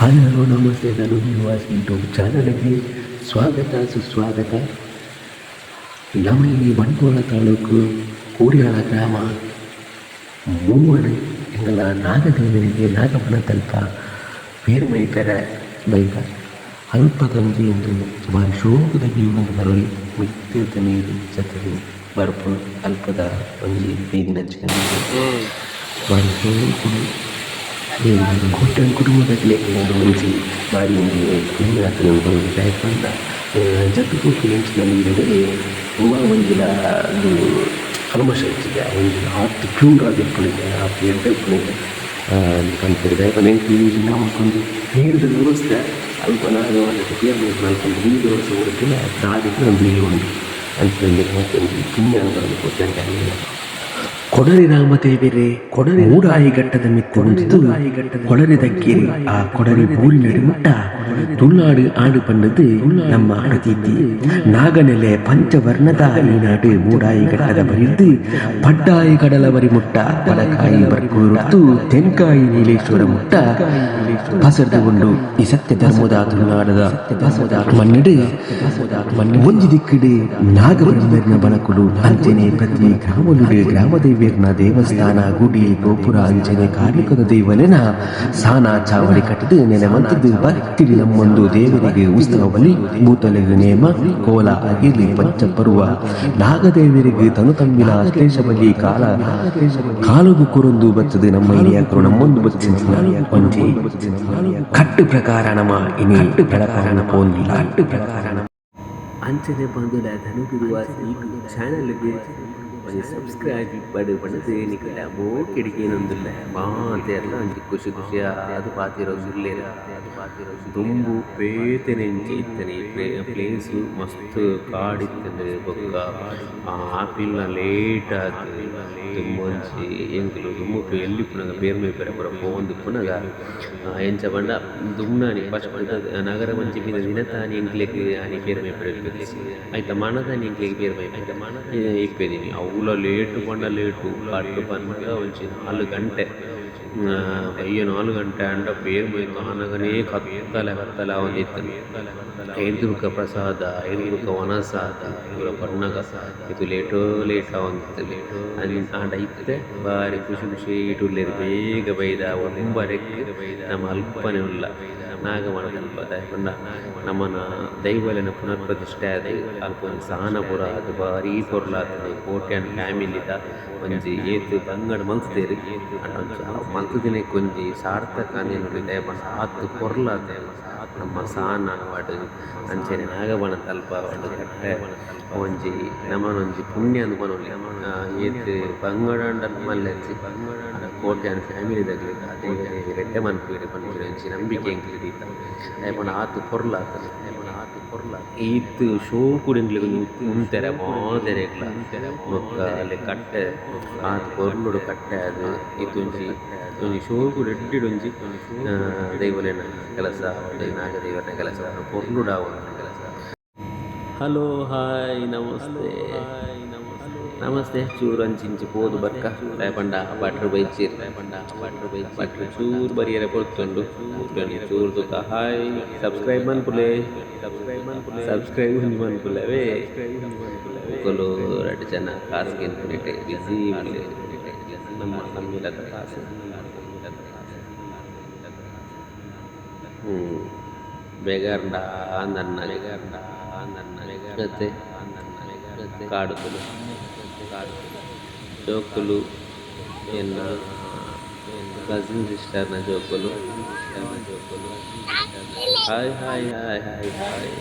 Hello ನಮಸ್ತೆ, ನಾನು Niwas YouTube ಚಾನಲ್ಗೆ ಸ್ವಾಗತ ಸುಸ್ವಾಗತ. ನಮ್ಮ ಇಲ್ಲಿ ಬಂಟ್ವಾಳ ತಾಲೂಕು ಕೂಡಿಯಾಳ ಗ್ರಾಮ ಮೂವಡೆ ಎಂಗಳ ನಾಗದೇವರಿಗೆ ನಾಗಮನ ತಲ್ಪ ಬೇರ್ಮೈ ಪೆರ ಬೈಕ ಅಲ್ಪದಂಜಿ ಎಂದು ಬಾರಿ ಶೋಕದ ಜೀವನದ ಬರಲಿ ಮಿತ್ತಿರ್ತ ನೀರು ಜೊತೆಗೆ ಬರ್ಪು ಅಲ್ಪದ ಒಂಜಿ ಬೀದಿನ ಬಾರಿ ಶೋಕುಡು ಕೊಟ್ಟನ ಕುಟುಂಬದಲ್ಲಿ ಮುಂಚೆ ಬಾರಿ ಒಂದು ದಯಪಂದ ಜಟ್ಟು ಕೂಕಿನಲ್ಲಿ ಒಂದಿನ ಅದು ಕಲ್ಮಶ ಹೆಚ್ಚಿದೆ, ಒಂದಿನ ಆರ್ಟ್ ಪ್ಯೂರ್ ಆಗಿರ್ಕೊಂಡಿದೆ, ಆರ್ಟ್ ಎಡ್ಡಿರ್ಕೊಂಡಿದೆ ಕನ್ಸಿದೆ ದಯಪಂದ ಹೆಂಗೆ ನಮಗೊಂದು ನೀರಿನ ವ್ಯವಸ್ಥೆ ಅಲ್ಪ ನಾನು ಅದಕ್ಕೆ ಕೇರ್ ಮಾಡ್ಕೊಂಡು ನೀರು ವ್ಯವಸ್ಥೆ ಕೊಡ್ತೀನಿ ದಾದಿಗೆ ಒಂದು ನೀರು ಉಂಟು ಅಂತ ಮತ್ತೊಂದು ಪುಣ್ಯ ಕೊಟ್ಟಂತೆ ಕೊಡಲಿ ರಾಮದೇವರೇ ಕೊಡಲಿ ಮೂಡಾಯಿ ಘಟ್ಟದ ಮಿತ್ತು ಹೊಂದಿದ್ದು ಕೊಡಲಿ ದಕ್ಕೇರಿ ಆ ಕೊಡಲಿ ಬೂರಿ ನಡುಮುಟ್ಟ ತುಳುನಾಡು ಆಡು ಪಂಡದು ನಮ್ಮ ಆಡುತ್ತೀತಿ ನಾಗನೆಲೆ ಪಂಚವರ್ಣದ ಈ ನಾಡು ಮೂಡಾಯಿ ಘಟ್ಟದ ಬರಿದ್ದು ಪಡ್ಡಾಯಿ ಕಡಲ ಬರಿ ಮುಟ್ಟ ಪಡಕಾಯಿ ಬರ್ಕೂರುತ್ತು ತೆನ್ಕಾಯಿ ನೀಲೇಶ್ವರ ಮುಟ್ಟ ಬಸರ್ದು ಉಂಡು ಈ ಸತ್ಯ ಧರ್ಮದ ತುಳುನಾಡದ ಮನ್ನಡೆ ಒಂಜಿ ದಿಕ್ಕಡೆ ನಾಗಬ್ರಹ್ಮನ ಬಳಕುಲು ಅಂಚನೆ ಪ್ರತಿ ಗ್ರಾಮನುಡು ಗ್ರಾಮದೇವಿ ದೇವಸ್ಥಾನ ಗುಡಿ ಗೋಪುರ ಅಂಚನೆ ಕಾರ್ಮಿಕದ ದೇವಲೆನ ಸಾನಾ ಚಾವಡಿ ಕಟ್ಟಿದು ನೆನೆವಂತದ್ದು ಭಕ್ತಿಡಿ ನಮ್ಮೊಂದು ದೇವರಿಗೆ ಉತ್ಸವ ಬಲಿ ಭೂತಲೆಗೆ ನೇಮ ಕೋಲ ಅಗಿಲಿ ಪಂಚ ಬರುವ ನಾಗದೇವರಿಗೆ ತನು ತಮ್ಮಿನ ಅಶ್ಲೇಷ ಬಲಿ ಕಾಲುಗು ಕುರೊಂದು ಬಚ್ಚದು ನಮ್ಮ ಹಿರಿಯಕರು ನಮ್ಮೊಂದು ಬಚ್ಚಿ ಕಟ್ಟು ಪ್ರಕಾರ ನಮ್ಮ ಇನಿ ಕಟ್ಟು ಪ್ರಕಾರ ಪೋಂದಿಲ್ಲ ಕಟ್ಟು ಪ್ರಕಾರ ಅಂಚನೆ ಬಂದುಲ ಧನುಗಿರುವ ಯೂಟ್ಯೂಬ್ ಚಾನಲ್ಗೆ ಸಬ್ಸ್ಕ್ರೈಬ್ ಪಡೆದು ನಿಕಟ ಮೋ ಕಿಡಿಕೇನೊಂದಿಲ್ಲ ಮಾತೆಲ್ಲ ಅಂಚೆ ಖುಷಿ ಖುಷಿಯ ಅದು ಪಾತಿರೋ ಸುಳ್ಳೇರ ದುಂಬು ಪೇತನೆಂಚಿ ಇತ್ತನೆ ಪ್ಲೇಸು ಮಸ್ತ್ ಕಾಡಿತ್ತನೆ ಬೊಕ್ಕ ಆಪಿಲ್ನ ಲೇಟ್ ಆತು ದುಂಬಂಚಿ ಎಂಕುಲು ದುಂಬು ಎಲ್ಲಿ ಪುನಗ ಬೇರ್ಮೆ ಪೆರ ಪುರ ಪೋಂದು ಪುನಗ ಎಂಚ ಬಂಡ ದುಮ್ನಾನಿ ಫಸ್ಟ್ ನಗರ ಮಂಚಿ ಬಿನ ದಿನತಾನಿ ಎಂಕ್ಲೆಗ್ ಆನಿ ಬೇರ್ಮೆ ಪೆರ ಆಯ್ತ ಮನದಾನಿ ಎಂಕ್ಲೆಗ್ ಬೇರ್ಮೆ ಇಪ್ಪೇದೀನಿ ಅವಳ ಲೇಟು ಬಂಡ ಲೇಟು ಕಟ್ಟು ಬಂದ ಒಂಚಿ 4 ಗಂಟೆ ಅಯ್ಯೋ 4 ಗಂಟೆ ಅಂಡ ಬೇರ್ಮೈತು ಆನಗನೇ ಕತ್ತಲೆ ಒಂದಿತ್ತು ಎದುರುಕ ಪ್ರಸಾದ ಎದುರುಕ ವನಸಾದ ಇವರ ಬಣ್ಣಗ ಇದು ಲೇಟ ಒಂದಿತ್ತು ಆಂಡ ಇತ್ತೆ ಬಾರಿ ಖುಷಿ ಇಟುಲ್ಲೇರು ಬೇಗ ಬೈದ ಒಂಬರೆಕ್ಕೆ ನಮ್ಮ ಅಲ್ಪನೆ ಉಲ್ಲ ನಾಗಮನ ತಲ್ಪ ದಯಪಂಡ ನಮ್ಮನ ದೈವಲೆನ ಪುನರ್ ಪ್ರತಿಷ್ಠೆ ಆದ ಅಲ್ಪ ಒಂದು ಸಹನಪುರ ಅದು ಭಾರಿ ಪೊರ್ಲಾತದೆ ಕೋಟ್ಯಾನ್ ಫ್ಯಾಮಿಲಿದ ಒಂಜಿ ಏತು ಬಂಗಡ ಮಲ್ತದೇರಿ ಮಂತು ದಿನಕ್ಕೆ ಒಂಜಿ ಸಾರ್ಥಕ ನೋಡಿ ದಯಪಂಡ ಆತು ಪೊರ್ಲಾತ ನಮ್ಮ ಸಾನ ವಾಡು ಅಂಚನೆ ನಾಗಮನ ತಲ್ಪ ವಾಡು ಕಟ್ಟೆ ಒಂಜಿ ನಮ್ಮನೊಂಜಿ ಪುಣ್ಯ ಅನ್ಕೊನೊಲಿ ಏತು ಬಂಗಡ ಮಲ್ಲೆಂಚಿ ಕೋಟ್ಯಾನ್ ಫ್ಯಾಮಿಲಿದಾಗಲಿ ಅದೇ ರೆಡ್ಡೆ ಮನ್ಪುರಿ ಪನ್ಪುರಿ ಒಂಜಿ ನಂಬಿಕೆ ಎಂಕ್ಲಿಡಿ ದಯಪಂಡ ಆತು ಪೊರ್ಲಾತದೆ ಈತ್ ಶೋ ಕುಡಿಂಗ್ಲಿಗೆ ಉಂತೆರೆ ಮಾತೆರೆಗ್ಲ ಬೊಕ್ಕ ಅಲ್ಲಿ ಕಟ್ಟೆ ಆತು ಪೊರ್ಲುಡು ಕಟ್ಟೆ ಅದು ಇದೊಂಜಿ ಶೋ ಕೂಡ ಎಡ್ಡಿಡೊಂಜಿ ದೈವಲೆನ ಕೆಲಸ ನಾಗದೇವರನ ಕೆಲಸ ಪೊರ್ಲುಡ ಕೆಲಸ. ಹಲೋ ಹಾಯ್ ನಮಸ್ತೆ ಚೂರು ಅಂಚಿಂಚಿ ಪೋದು ಬರ್ಕ ದಯಪಂಡ ಬಟ್ರ್ ಬೈಚೀರ್ ಬಟ್ರ್ ಚೂರು ಬರಿಯರೆ ಪೊರ್ತುಂಡು ಚೂರು ತುಕ ಹಾಯ್ ಸಬ್ಸ್ಕ್ರೈಬ್ ಮನ್ಪುಲೆ ಸಬ್ಸ್ಕ್ರೈಬ್ ಮನ್ಪುಲವೇ ಕೊಲು 2 ಜನ ಕಾಸ್ಗೆ ಬಿಟ್ಟೆ ಬಿಸಿ ನಮ್ಮ ನಮ್ಮಿಲ್ಲದ ಕಾಸು ಬೇಗಾರ್ಡ ನನ್ನ ಜೊತೆ ಕಾಡುತ್ತಲು ಜೋಕುಲು ಎನ್ನ ಕಸಿನ್ ಸಿಸ್ಟರ್ನ ಜೋಕುಲು hi hi hi hi hi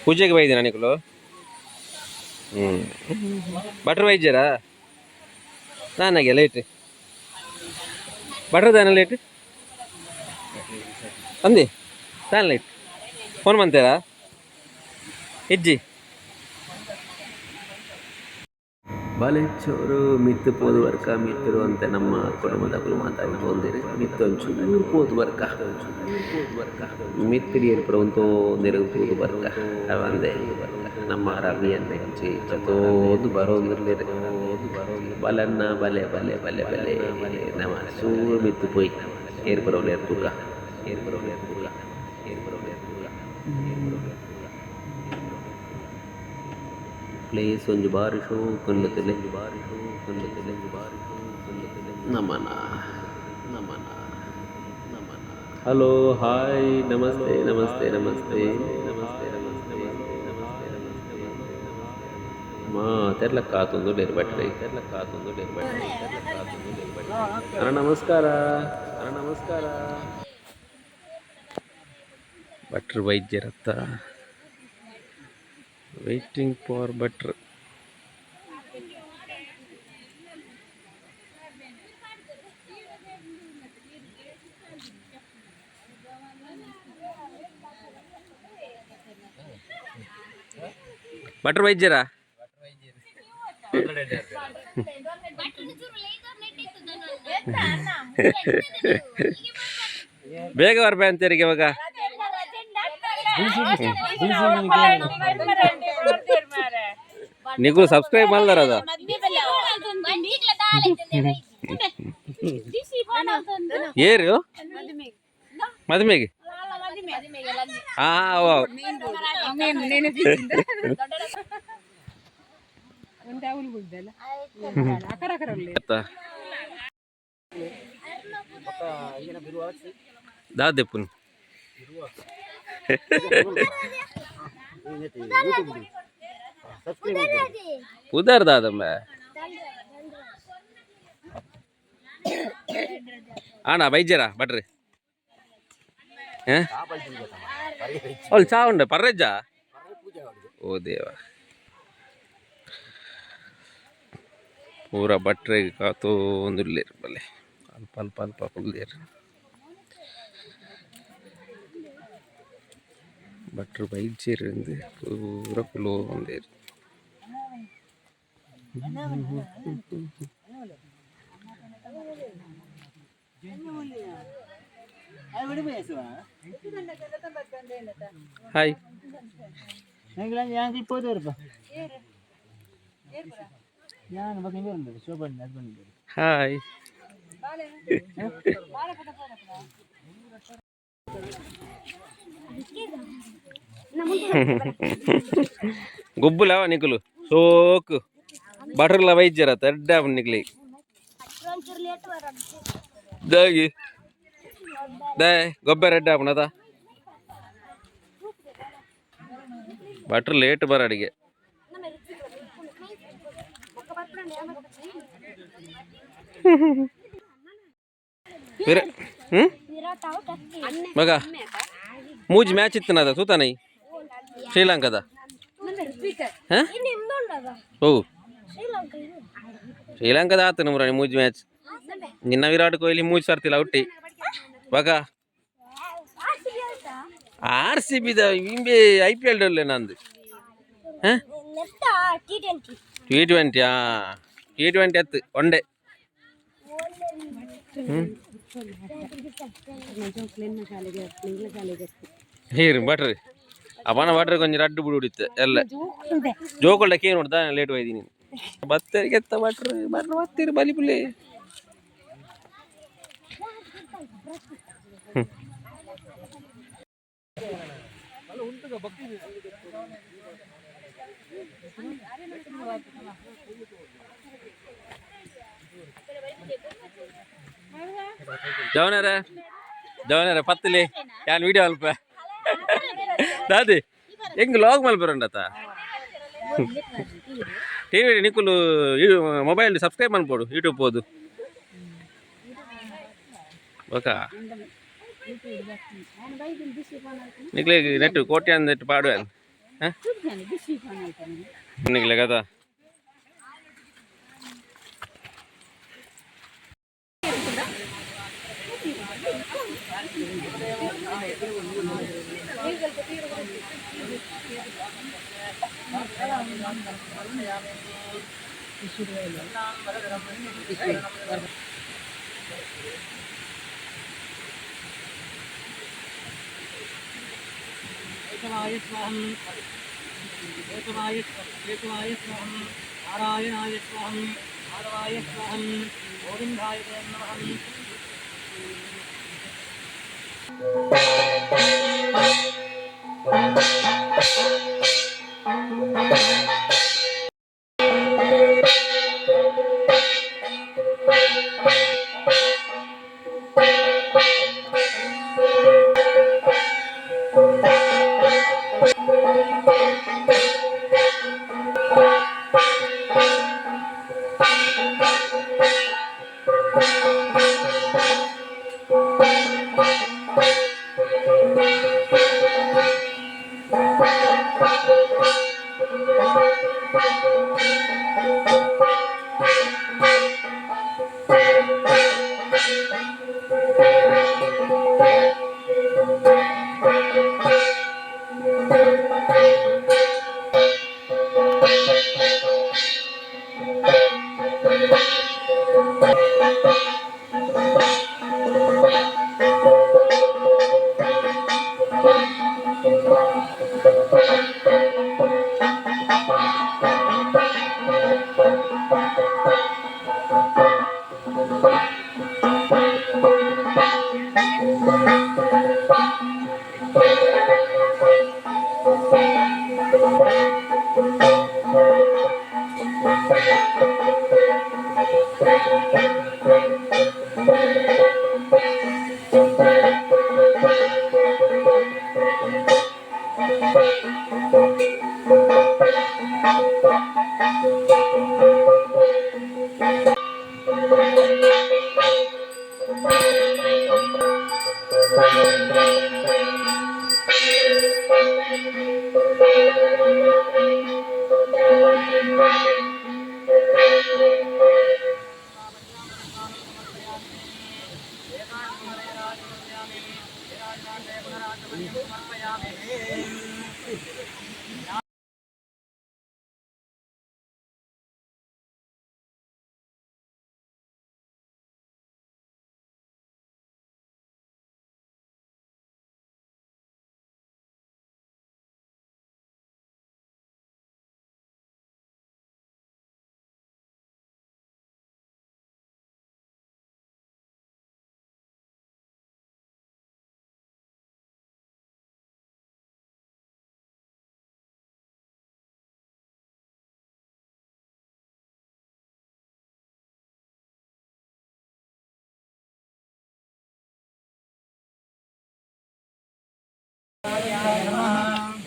ಪೂಜೆಗೆ ಬೈದೆ ನನಗಳು ಬಟ್ರ್ ಬೈಜರಾ ನಾನಾಗೆ ಲೇಟ್ ಬಟ್ರ್ ತಾನ ಲೇಟ್ ಅಂದಿ ತಾನ ಲೇಟ್ ಫೋನ್ ಮಾಡ್ತೀರಾ ಇಜ್ಜಿ ಬಾಲೆ ಚೋರು ಮಿತ್ತು ಪೋದು ವರ್ಕ ಮಿತ್ತರು ಅಂತ ನಮ್ಮ ಕುಟುಂಬದಗಳು ಮಾತಾಡಿ ಬಂದಿರಿ ಮಿತ್ತು ಒಂಚೂರು ಪೋದು ವರ್ಕ ಮಿತ್ತಿಡಿಯರು ಪುರಂತೋ ನೆರವು ಪೋದು ವರ್ಕ ಅವಂದೇ ನಮ್ಮ ರವಿಯನ್ನ ಹೆಚ್ಚಿ ಚತೋದು ಬರೋದಿರ್ಲಿರಿ ಬಲನ್ನ ಬಲೆ ನಮಸ್ತೆ. ಸೂಮಿತ್ತು ಪೋಯ್ ಏರ್ ಬರೋಲ್ಲ ಏರ್ ತೂಕ ಪ್ಲೇಸ್ ಒಂಜಿ ಬಾರಿ ಶೋಕುಂಡತಿಲೆ ನಮನ ಹಲೋ ಹಾಯ್ ನಮಸ್ತೆ ಮಾ ತೆರ್ಲ ಕಾತೊಂದು ಡೇರ್ ಬಟ್ರೆ ಅಣ್ಣ ನಮಸ್ಕಾರ ಭಟ್ರು ವೈದ್ಯರತ್ತ ವೇಟಿಂಗ್ ಫಾರ್ ಭಟ್ರು. ಭಟ್ರು ವೈದ್ಯರಾ ಬೇಗ ಬರ್ಬೇ ಅಂತೀರಿಗೆ ಇವಾಗ. ನೀವು ಸಬ್ಸ್ಕ್ರೈಬ್ ಮಾಡ್ದಾರ ಅದ ಏರು ಮದುಮೆಗೆ దాదేపున్ ಉದರ್ ದಾದಮ್ಮ ಆಣ ಬೈಜರ ಬಟ್ರಿ ಅವ್ಳು ಚಾ ಉಂಡ ಪರ್ರೆಜ್ಜ ಓ ದೇವ ಪೂರ ಬಟ್ರೆಗೆ ಕಾತೋ ಒಂದುಲ್ಲೇರು ಬಲ್ಲೆ ಅಲ್ಪ ಫುಲ್ಲೇರು ಭಟ್ರು ಬೈಜೇರು ಪೂರ ಕುಲೋ ಒಂದೇರು. ಹಾಯ್ ಹಾಯ್ గుబ్బులేవా నికులు సోకు బటర్ల వైద్యరా తెడ్డా నికులి దాగి ದೇ ಗೊಬ್ಬೆ ರೆಡ್ಡಿ ಆಪಣದ ಬಟ್ರ್ ಲೇಟ್ ಬರ ಅಡಿಗೆ ಮಗ ಮೂಜಿ ಮ್ಯಾಚ್ ಇತ್ತನದ ಸೂತಾನೈ ಶ್ರೀಲಂಕಾದ ಓ ಶ್ರೀಲಂಕಾದ ಆತ ನಮ್ರಾಣಿ ಮೂಜಿ ಮ್ಯಾಚ್ ನಿನ್ನ ವಿರಾಟ್ ಕೊಹ್ಲಿ ಮೂಜಿ ಸರ್ತಿಲ್ಲ ಹುಟ್ಟಿ ಬಗ RCB ಇಂಬೆ IPL ಡೊಲ್ಲೆ ನಂದು T20 T20 ಎತ್ತು ಒಂಡೆ ಹೀರು ಬಟ್ರಿ ಅವನ ಬಟ್ರಿ ಕೊಂಚ ರಡ್ಡು ಬಿಡು ಹೊಡಿತ್ತೆ ಎಲ್ಲ ಜೋಕೊಳ್ದಕ್ಕೆ ಏನು ನೋಡ್ದ ಲೇಟ್ ಹೋಯ್ದೀನಿ ಬತ್ತರಿಗೆ ಎತ್ತ ಬಟ್ರಿ ಬತ್ತೀರಿ ಬಲಿ ಪುಲಿ ಜವನರ ಪತ್ತಲಿ ಯಾನ್ ವಿಡಿಯೋ ಅಲ್ಪ ದಾದಿ ಹೆಂಗ್ ಲಾಗ್ ಮಲ್ಪರಂಡತ ಟಿವಿ ನಿಕ್ಕುಲು ಮೊಬೈಲ್ ಸಬ್ಸ್ಕ್ರೈಬ್ ಮಾಡ್ಕೊಡು ಯೂಟ್ಯೂಬ್ ಹೋದು ಓಕಾ ನಿಕ್ಲೆ ನೆಟ್ ಕೋಟಿ ಅಂದೆಟ್ಟು ಪಾಡುವೆ ನಿಕ್ಲೆ ಕದಾ एकमाय स्वाहं नारायणाय स्वाहं माधवाय स्वाहं गोविन्दाय नमः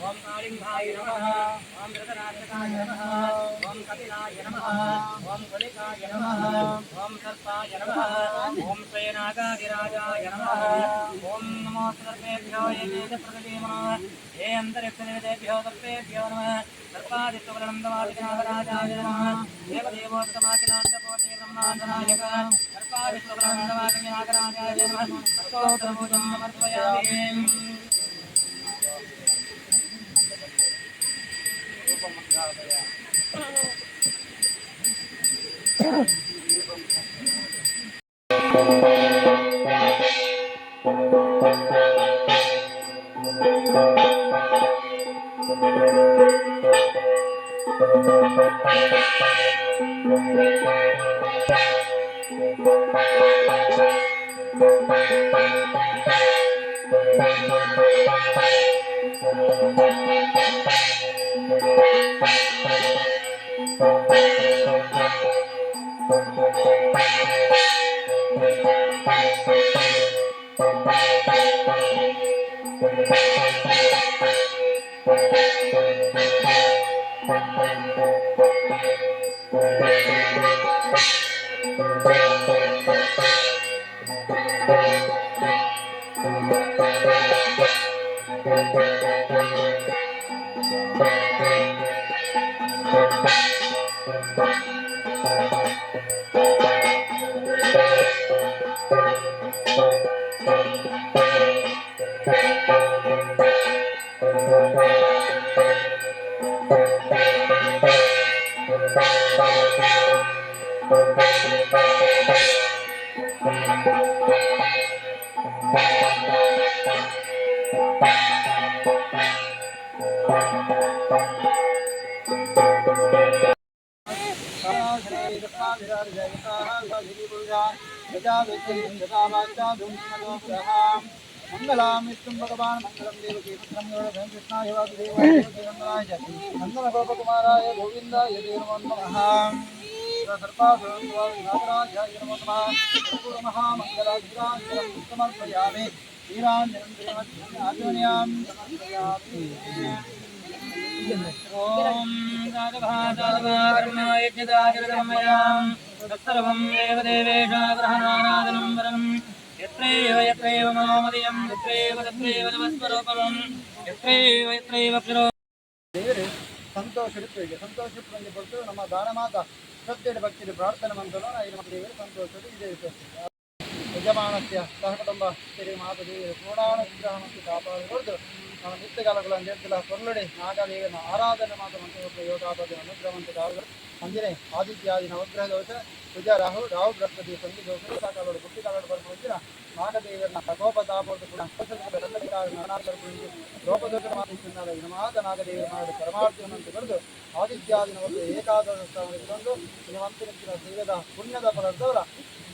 ओम कालिंगाय नमः ओम रतनाथकाय नमः ओम कपिलाय नमः ओम कलिकाय नमः ओम सर्पाय नमः ओम श्रेनागाधिराजाय नमः ओम नमो सर्वेभ्यो ये प्रगतिमनः ये अंतरिक्षदेवेभ्यो सर्वेभ्यो नमः सर्पादित्यवरनन्दवादिनाथराजाय नमः देवदेवोत्तमाखिलाण्डकोटि ब्रह्माण्डनायक सर्पादित्यवरनन्दवादिनाथराजाय नमः अष्टोत्तरभुजं समर्पयामि मंगलां विष्णुं भगवान् मंगलं देवकी पुत्रं गरुडध्वजं कृष्णाय वासुदेवाय देवकीनन्दनाय च नन्दनगोपकुमाराय गोविन्दाय ते नमो नमः सर्पासुरनागराजाय नमो नमः कर्पूरमहामङ्गलाग्राञ्जनं समर्पयामि वीराञ्जनं देवज्ञाचर्यां समर्पयामि ॐ दादभादादभाकर्माय यज्ञदाचरकर्मयां तत्सर्वं देवदेवेशाग्रहणाराधनं वरम् यत्रैव मामदियं तत्रैव नमस्वरूपं यत्रैव क्षरो ದೇವರೇ ಸಂತೋಷವಿತ್ತು ಸಂತೋಷಪಟ್ಟು ನಮ್ಮ ದಾನಮಾತ ಶ್ರದ್ಧೆಯ ಭಕ್ತಿಯ ಪ್ರಾರ್ಥನೆ ಮಂತ್ರನ ಐದು ದೇವರು ಸಂತೋಷದ ಇದೆ ಯಜಮಾನಸ್ಯ ಸಹಕುಟುಂಬ ತಿರುಗಿ ಮಾತ ದೇವರು ಪೂರ್ಣಾನುಗ್ರಹ ಮತ್ತು ಕಾಪಾಡಿಕೊಂಡು ನಮ್ಮ ನಿತ್ಯಕಾಲಗಳನ್ನು ನಿರ್ದಲ ಕೊರಳುಡೆ ನಾಗದೇವನ ಆರಾಧನೆ ಮಾತ ಮಂತ್ರ ಯೋಗಾಪದ ಅನುಗ್ರಹವಂತ ಕಾಲಗಳು ಅಂಜನೆ ಆದಿತ್ಯಾದಿ ನವಗ್ರಹ ದೋಷ ಪೂಜ ರಾಹು ಬೃಹಸ್ಪತಿ ಸಂಧಿ ದೋಷ ಕಾಲಗಳು ಬುಟ್ಟಿ ಕಾಲಗಳು ಬರ್ಕೊಂಡಿರ ನಾಗದೇವರನ್ನ ಕೋಪ ತಾಪೋದು ಕೂಡ ರೋಪದೋಷ ಮಾತಿದ್ದಾರೆ ಮಾತ ನಾಗದೇವರ ಮಾಡಿ ಪರಮಾರ್ಥವನ್ನು ಬರೆದು ಆದಿತ್ಯಾದಿ ನವಗ್ರಹ ಏಕಾದಶ ಸ್ಥಾನದಲ್ಲಿ ನಿವಂತರಿಸಿದ ದೇವದ ಪುಣ್ಯದ ಫಲದವರ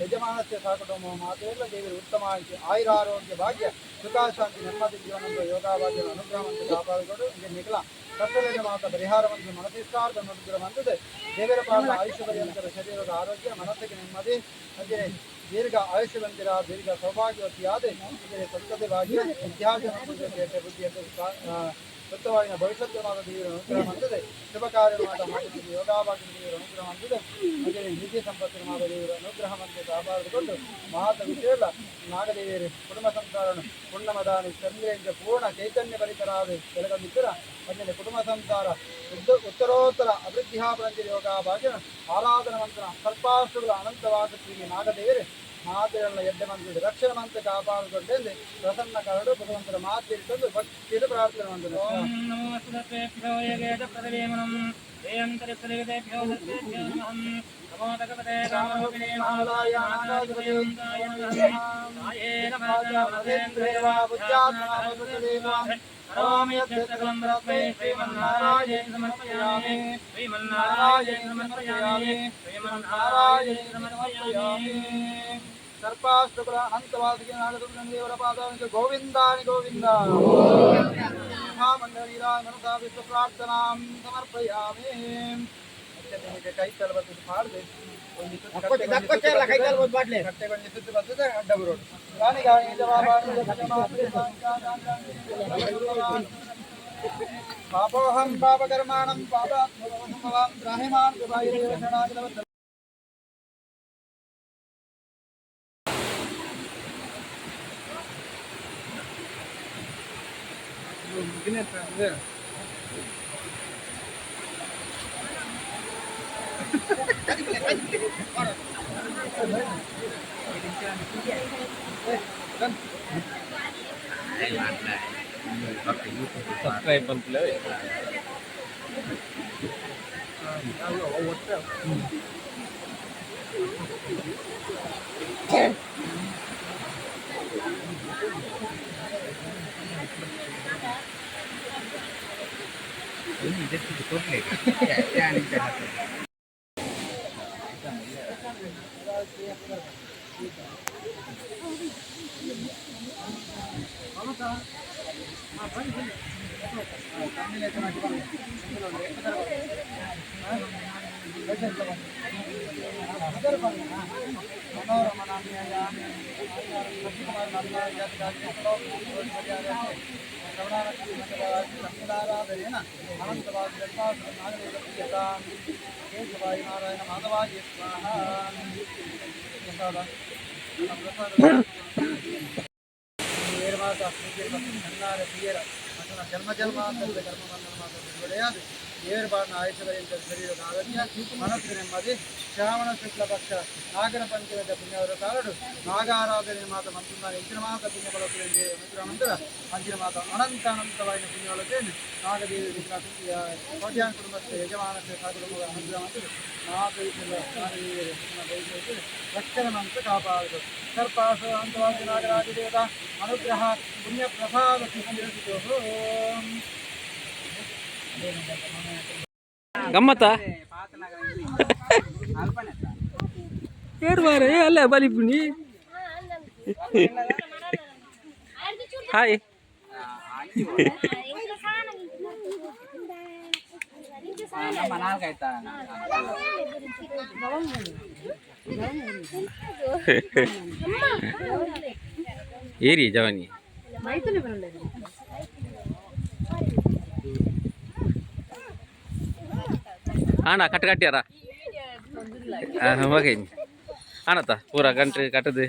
ಯಜಮಾನಸ್ಯ ಸಹಕುಟುಂಬ ಮಾತೆಲ್ಲ ದೇವರು ಉತ್ತಮ ಆಯುರಾರೋಗ್ಯ ಭಾಗ್ಯ ಸುಖಾಶಾಂತಿ ನೆಮ್ಮದಿ ಜೀವನದ ಯೋಗಾಭಾಗ್ಯ ಅನುಗ್ರಹವನ್ನು ಕಾಪಾಡಿಕೊಂಡು ಇಲ್ಲಿ ನಿಖಲ ಕರ್ತವ್ಯ ಮಾತ ಪರಿಹಾರವನ್ನು ಮನಸ್ಸಿಷ್ಟಾರ್ಥ ಅನುಗ್ರಹ ಬಂದಿದೆ ದೇವರ ಪಾದ ಆಯುಷ್ಯ ಪರ್ಯಂತರ ಶರೀರದ ಆರೋಗ್ಯ ಮನಸ್ಸಿಗೆ ನೆಮ್ಮದಿ ಅಂದರೆ ದೀರ್ಘ ಆಯುಷ್ಯವಂತಿರ ದೀರ್ಘ ಸೌಭಾಗ್ಯವತಿಯಾದ ಇದರ ಸಂತತೆ ಭಾಗ್ಯ ಇತಿಹಾಸ ಬುದ್ಧಿಯನ್ನು ಸುತ್ತವಾಗಿನ ಭವಿಷ್ಯತ್ವವಾದ ದೇವರ ಅನುಗ್ರಹ ಬಂದಿದೆ ಶುಭ ಕಾರ್ಯವಾದ ಮಾತಿನ ಯೋಗಾಭಾಗ್ಯ ದೇವರ ಅನುಗ್ರಹ ಬಂದಿದೆ ಹಾಗೆ ನಿಧಿ ಸಂಪತ್ತಿನ ಮಾದ ದೇವರ ಅನುಗ್ರಹವಂತೆ ಕಾಪಾಡಿಕೊಂಡು ಮಹಾತ ವಿಷಯಲ್ಲ ನಾಗದೇವಿಯರು ಕುಟುಂಬ ಸಂಸಾರ ಪುಣ್ಯಮದಾನಿ ಚಂದ್ರೇಂದ್ರ ಪೂರ್ಣ ಚೈತನ್ಯ ಭರಿತರಾದ ಬೆಳಗಲಿದ್ದರ ಅದರಲ್ಲಿ ಕುಟುಂಬ ಸಂಸಾರ ಉತ್ತರೋತ್ತರ ಅಭಿವೃದ್ಧಿಯಾಪರಂತಿ ಯೋಗಾಭಾಗ್ಯ ಆರಾಧನವಂತನ ಸರ್ಪಾಷ್ಟುಗಳ ಅನಂತವಾಗುತ್ತೀವಿ ನಾಗದೇವರು ಮಾತೆಯನ್ನ ಎಡ್ಡೆ ಮಂತ್ರಿ ರಕ್ಷಣ ಮಂತ್ರ ಕಾಪಾಡಿಕೊಂಡೆಂದು ಪ್ರಸನ್ನ ಕರಡು ಭಗವಂತರ ಮಾತಿರಿಕೊಂಡು ಭಕ್ತಿಯನ್ನು ಪ್ರಾರ್ಥನೆ ಮಾಡಿದರು ಸರ್ಪಾಷ್ಟುಗಳ ಅನಂತವಾದಿಗೆ ನಾಗದೇವರ ಪಾದ ಗೋವಿಂದಾನಿ ಗೋವಿಂದ ಮಹಾಮಂಡಲೀರಾಯ ಮನಸಾ ವಿಶ್ವ ಪ್ರಾರ್ಥನಾಂ ಸಮರ್ಪಯಾಮಿ ಕೈ ತಲೆ ಬರ್ತದೆ ಮಾಡಿದೆ ಕಟ್ಟೆಗೊಂದು ಸುತ್ತು ಬರ್ತದೆ ಅಡ್ಡ ಬರೋದು ಪಾಪೋಹಂ ಪಾಪಕರ್ಮಾಣಂ ಪಾಪಾತ್ಮಭವಾಂ ದ್ರಾಹಿಮಾನ್ ಶರಣಾಗತವತ್ತ subscribe பண்ணல ini dia tutup lagi ya ini jahat Narayana ಮಾಧವಾಯ ಸ್ವಾಹ ಜನ್ಮ ಜನ್ಮಾಂತರದ ಕರ್ಮಬಂಧನ ಮಾತ್ರ ಬಿಡುಗಡೆಯಾದ ದೇವರ ಬಾಣ ಆಯುಷಗಳಿಂದ ಶರೀರದ ಆರೋಗ್ಯ ಮನಸ್ಸು ನೆಮ್ಮದಿ ಶ್ರಾವಣ ಶುಕ್ಲ ಪಕ್ಷ ನಾಗರ ಪಂಚಮದ ಪುಣ್ಯವರ ಕಾರಡು ನಾಗಾರಾಧನೆ ಮಾತ ಮಂತ್ರ ಇಂಚಿನ ಮಾತ ಪುಣ್ಯ ಬಳಸುವ ಅನುಗ್ರಹವಂತರ ಅಂಚಿನ ಮಾತ ಅನಂತವಾದ ಪುಣ್ಯವಳತೆಯನ್ನು ನಾಗದೇವಿ ಕೋಟ್ಯಾನ್ ಕುಟುಂಬಕ್ಕೆ ಯಜಮಾನಕ್ಕೆ ಕುಟುಂಬದ ಅನುಗ್ರಹವಂತರ ರಕ್ಷಣ ಮಂತ್ರ ಕಾಪಾಡದು ಸರ್ಪಾಸ ಅಂತವಾಗಿ ನಾಗರಾಜ ದೇವತಾ ಅನುಗ್ರಹ ಪುಣ್ಯ ಪ್ರಸಾದ ಗಮ್ಮತ್ತಾ ಏರ್ ಮಾರ ಅಲ್ಲ ಬಲಿಪುನಿ ಹಾಯ್ ಏರಿ ಜವಾನಿ ಆಣ ಕಟ್ ಕಟ್ಟ್ಯಾರ ಹೋಗಿ ಆನತ್ತ ಪೂರ ಗಂಟ್ರಿ ಕಟ್ಟದು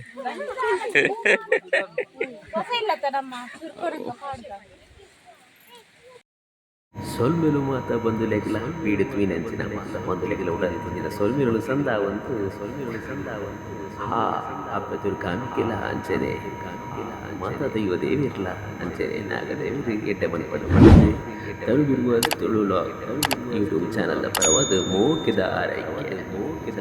ಸೊಲ್ಮೆಲು ಮಾತ ಬಂದುಲೆಗ್ಲ ಪೀಡಿತ್ವಿ ನೆಂಚಿನ ಮಾತ ಬಂದುಲೆಗ್ಲ ಉಡಲ್ಪುಂಜಿನ ಸೊಲ್ಮಿರುಳು ಸಂದಾವಂತು ಹಾ ಅಪ್ಪಚೂರು ಕಾಮಿಕ್ಕಿಲ್ಲ ಅಂಚೆನೆ ಮಾತ ದೈವ ದೇವಿರ್ಲ ಅಂಚೆನೆ ನಾಗದೇವಿ ಎಡ್ಡೆ ಮನ್ಪಟ್ಟು ಮಾಡಿದೆ ತಳುಬಿಡುವ ತುಳು ಲಾಗ್ ಯೂಟ್ಯೂಬ್ ಚಾನಲ್ನ ಪರವಾದ ಮೋಕಿದ ಆರೈಕೆ